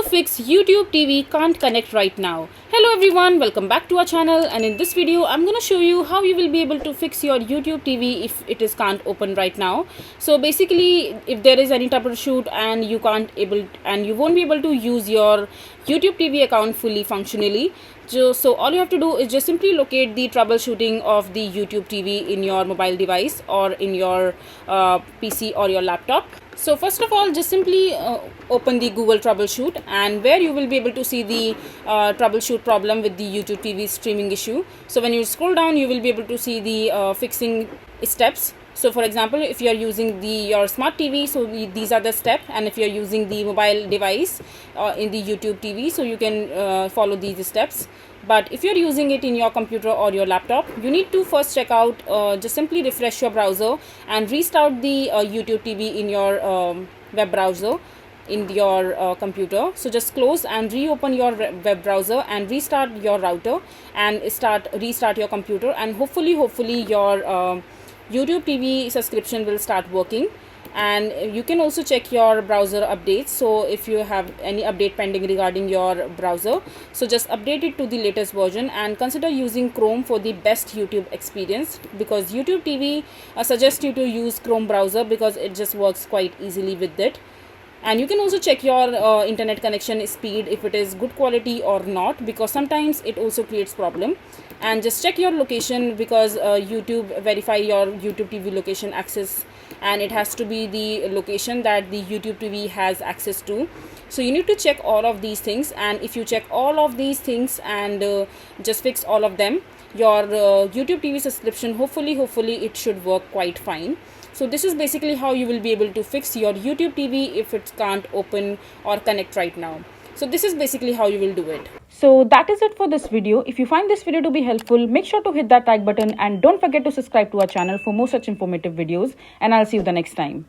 to fix YouTube TV can't connect right now. Hello everyone, welcome back to our channel, and in this video I'm going to show you how you will be able to fix your YouTube TV if it is can't open right now. So basically, if there is any troubleshoot and you won't be able to use your YouTube TV account fully functionally, so all you have to do is just simply locate the troubleshooting of the YouTube TV in your mobile device or in your PC or your laptop. So first of all, just simply open the Google troubleshoot, and where you will be able to see the troubleshoot problem with the YouTube TV streaming issue. So when you scroll down, you will be able to see the fixing steps. So for example, if you are using your smart TV, so these are the steps, and if you are using the mobile device in the YouTube TV, so you can follow these steps. But if you are using it in your computer or your laptop, you need to first check out, just simply refresh your browser and restart the YouTube TV in your web browser in your computer. So just close and reopen your web browser and restart your router and restart your computer, and hopefully your YouTube TV subscription will start working. And you can also check your browser updates. So if you have any update pending regarding your browser, so just update it to the latest version and consider using Chrome for the best YouTube experience, because YouTube TV suggests you to use Chrome browser because it just works quite easily with it. And you can also check your internet connection speed, if it is good quality or not, because sometimes it also creates problem. And just check your location, because YouTube verify your YouTube TV location access, and it has to be the location that the YouTube TV has access to. So you need to check all of these things, and if you check all of these things and just fix all of them, your YouTube TV subscription hopefully it should work quite fine. So this is basically how you will be able to fix your YouTube TV if it can't open or connect right now. So this is basically how you will do it. So that is it for this video. If you find this video to be helpful, make sure to hit that like button and don't forget to subscribe to our channel for more such informative videos, and I'll see you the next time.